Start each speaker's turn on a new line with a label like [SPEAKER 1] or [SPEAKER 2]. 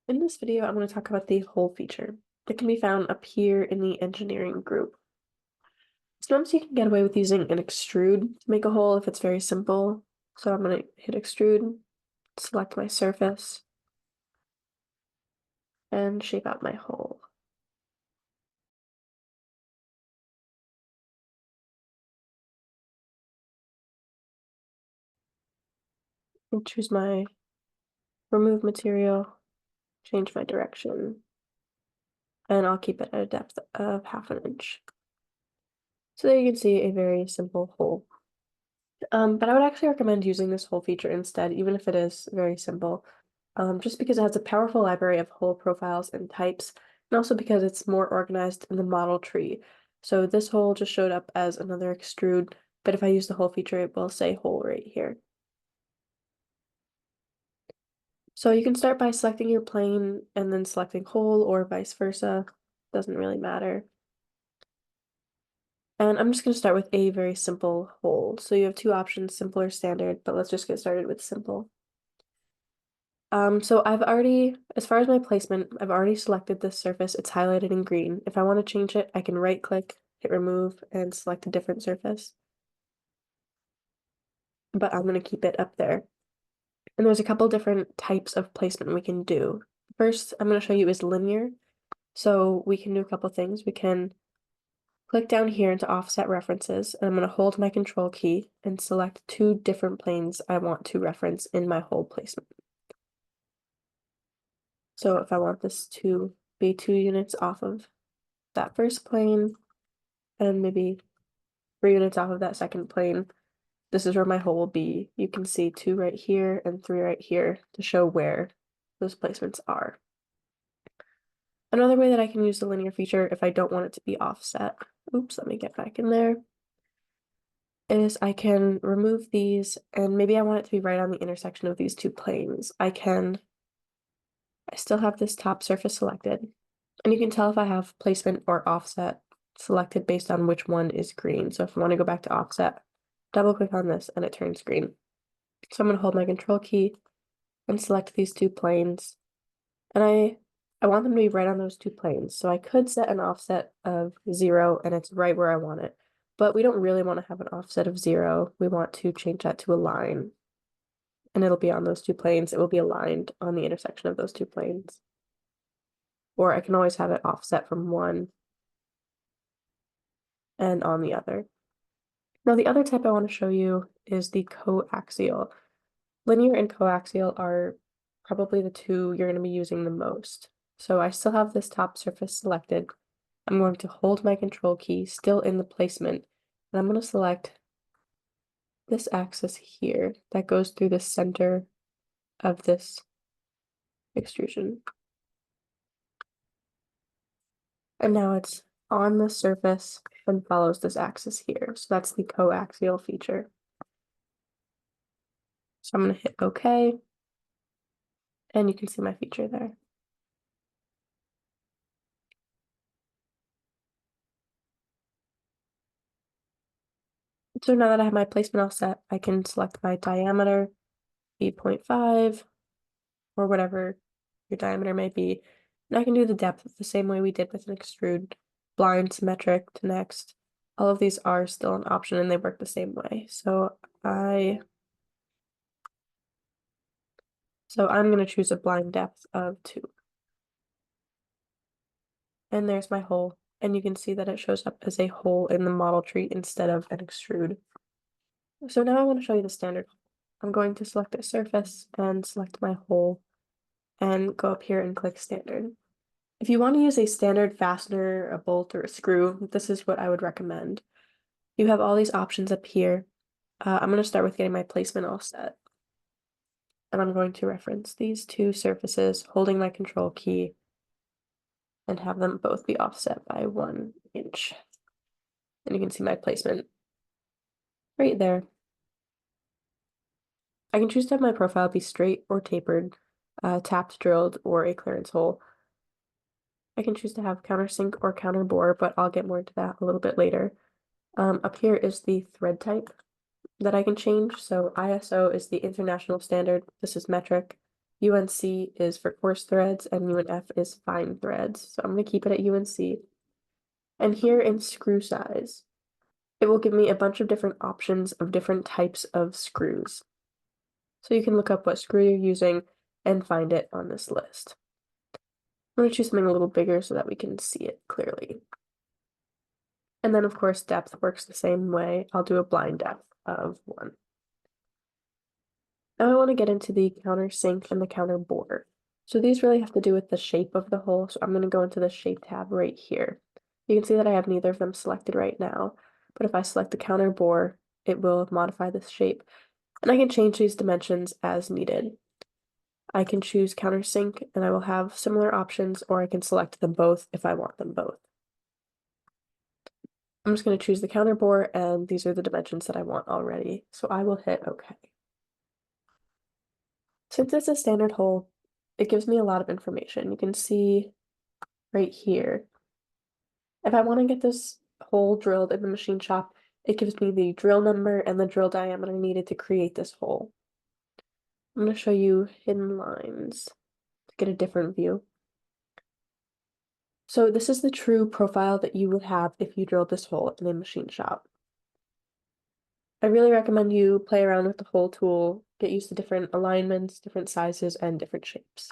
[SPEAKER 1] In this video, I'm going to talk about the hole feature that can be found up here in the engineering group. Sometimes you can get away with using an extrude to make a hole if it's very simple. So I'm going to hit extrude, select my surface, and shape out my hole. And choose my remove material, change my direction, and I'll keep it at a depth of 1/2 inch. So there you can see a very simple hole. But I would actually recommend using this hole feature instead, even if it is very simple, just because it has a powerful library of hole profiles and types, and also because it's more organized in the model tree. So this hole just showed up as another extrude, but if I use the hole feature, it will say hole right here. So you can start by selecting your plane and then selecting hole or vice versa. Doesn't really matter. And I'm just going to start with a very simple hole. So you have two options, simple or standard, but let's just get started with simple. So I've already, as far as my placement, I've already selected this surface. It's highlighted in green. If I want to change it, I can right click, hit remove, and select a different surface. But I'm going to keep it up there. And there's a couple different types of placement we can do. First, I'm going to show you is linear. So we can do a couple things. We can click down here into offset references, and I'm going to hold my control key and select two different planes I want to reference in my hole placement. So if I want this to be 2 units off of that first plane and maybe 3 units off of that second plane, this is where my hole will be. You can see 2 right here and 3 right here to show where those placements are. Another way that I can use the linear feature if I don't want it to be offset, oops, let me get back in there, is I can remove these and maybe I want it to be right on the intersection of these 2 planes. I still have this top surface selected, and you can tell if I have placement or offset selected based on which one is green. So if I want to go back to offset, double click on this and it turns green. So I'm going to hold my control key and select these 2 planes. And I want them to be right on those 2 planes. So I could set an offset of 0 and it's right where I want it. But we don't really want to have an offset of 0. We want to change that to a line. And it'll be on those 2 planes. It will be aligned on the intersection of those 2 planes. Or I can always have it offset from one and on the other. Now, the other type I want to show you is the coaxial. Linear and coaxial are probably the two you're going to be using the most. So I still have this top surface selected. I'm going to hold my control key still in the placement, and I'm going to select this axis here that goes through the center of this extrusion. And now it's on the surface and follows this axis here. So that's the coaxial feature. So I'm going to hit OK, and you can see my feature there. So now that I have my placement all set, I can select my diameter, 8.5, or whatever your diameter may be. And I can do the depth the same way we did with an extrude, blind, symmetric to next. All of these are still an option and they work the same way. So I'm going to choose a blind depth of 2. And there's my hole. And you can see that it shows up as a hole in the model tree instead of an extrude. So now I want to show you the standard. I'm going to select a surface and select my hole and go up here and click standard. If you want to use a standard fastener, a bolt, or a screw, this is what I would recommend. You have all these options up here. I'm going to start with getting my placement all set. And I'm going to reference these 2 surfaces, holding my control key, and have them both be offset by 1 inch. And you can see my placement right there. I can choose to have my profile be straight or tapered, tapped, drilled, or a clearance hole. I can choose to have countersink or counterbore, but I'll get more into that a little bit later. Up here is the thread type that I can change. So ISO is the international standard. This is metric. UNC is for coarse threads and UNF is fine threads. So I'm going to keep it at UNC. And here in screw size, it will give me a bunch of different options of different types of screws. So you can look up what screw you're using and find it on this list. I'm going to choose something a little bigger so that we can see it clearly. And then, of course, depth works the same way. I'll do a blind depth of 1. Now I want to get into the countersink and the counter bore. So these really have to do with the shape of the hole. So I'm going to go into the shape tab right here. You can see that I have neither of them selected right now. But if I select the counter bore, it will modify this shape. And I can change these dimensions as needed. I can choose countersink and I will have similar options, or I can select them both if I want them both. I'm just going to choose the counter bore, and these are the dimensions that I want already. So I will hit OK. Since it's a standard hole, it gives me a lot of information. You can see right here. If I want to get this hole drilled in the machine shop, it gives me the drill number and the drill diameter needed to create this hole. I'm going to show you hidden lines to get a different view. So this is the true profile that you would have if you drilled this hole in a machine shop. I really recommend you play around with the hole tool, get used to different alignments, different sizes, and different shapes.